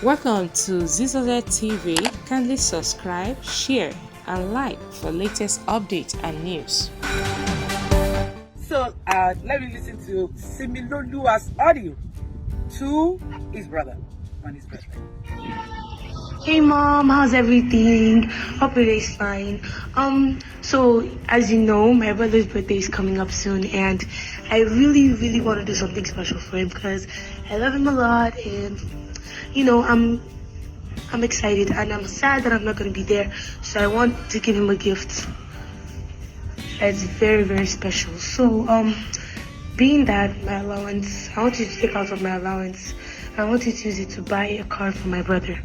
Welcome to Zisodel TV. Kindly subscribe, share, and like for latest updates and news. So let me listen to Similoluwa's audio to his brother on his birthday. Hey mom, how's everything? Hope your day's fine. So as you know, my brother's birthday is coming up soon, and I really want to do something special for him because I love him a lot, and I'm excited, and I'm sad that I'm not gonna be there. So I want to give him a gift that's very special. So being that my allowance, I want you to take out of my allowance. I want you to use it to buy a car for my brother.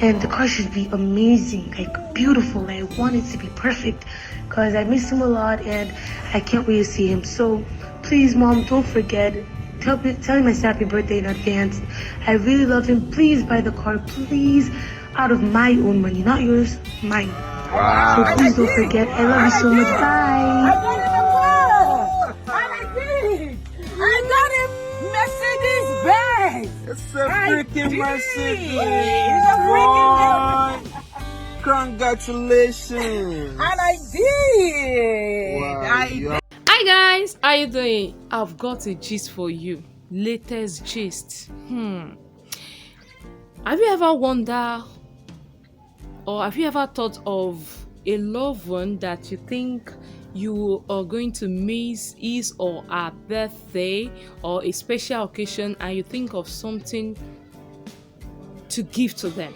And the car should be amazing, like beautiful. I want it to be perfect because I miss him a lot and I can't wait to see him. So please, mom, don't forget. Tell him my happy birthday in advance. I really love him. Please buy the car, please, out of my own money, not yours, mine. Wow. So please don't forget. I love you so much. Bye. I got him a car. I got him Mercedes Benz. It's a freaking Mercedes. It's a freaking boy. Congratulations. And I did. Wow, Hi guys, how you doing? I've got a gist for you. Latest gist. Have you ever wondered, or have you ever thought of a loved one that you think you are going to miss his or her birthday or a special occasion, and you think of something to give to them?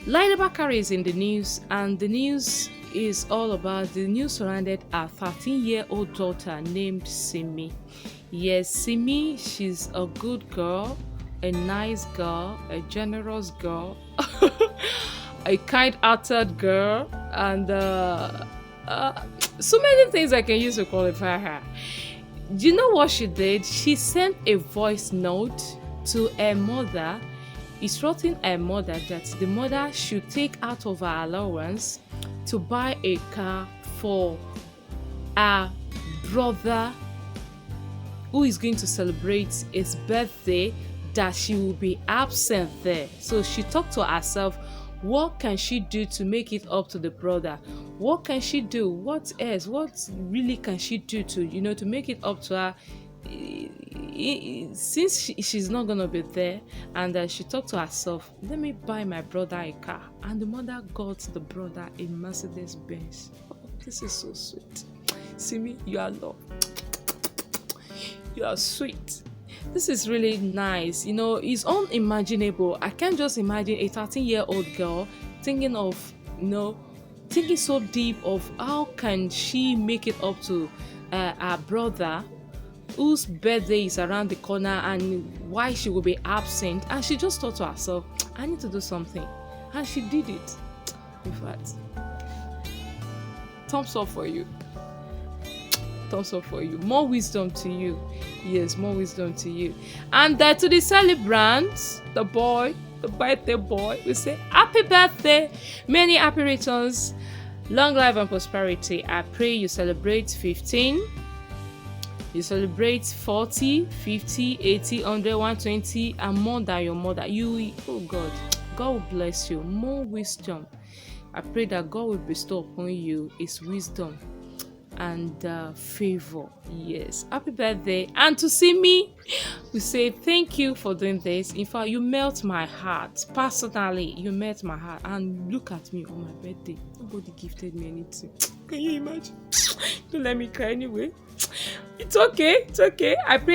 Laide Bakare is in the news, and the news is all about the news surrounded a 13-year-old daughter named Simi. Yes, Simi, she's a good girl, a nice girl, a generous girl, a kind-hearted girl, and so many things I can use to qualify her. Do you know what she did? She sent a voice note to her mother, instructing her mother that the mother should take out of her allowance to buy a car for her brother who is going to celebrate his birthday, that she will be absent there. So she talked to herself, what can she do to make it up to the brother? What can she do? What else? What really can she do to make it up to her? Since she's not gonna be there, and she talked to herself, let me buy my brother a car. And the mother got the brother a Mercedes Benz. Oh, this is so sweet. Simi, you are loved. You are sweet. This is really nice. It's unimaginable. I can't just imagine a 13-year-old girl thinking so deep of how can she make it up to her brother whose birthday is around the corner, and why she will be absent. And she just thought to herself, I need to do something, and she did it. In fact, thumbs up for you. Thumbs up for you. More wisdom to you. Yes, more wisdom to you. And to the celebrants, the birthday boy, we say happy birthday, many happy returns, long life and prosperity. I pray you celebrate 15, you celebrate 40, 50, 80, 100, 120, and more than your mother. God will bless you. More wisdom. I pray that God will bestow upon you his wisdom and favor. Yes, happy birthday. And to see me, we say thank you for doing this. In fact, you melt my heart. Personally, you melt my heart. And look at me on my birthday, nobody gifted me anything. Can you imagine? Don't let me cry anyway. It's okay, I pray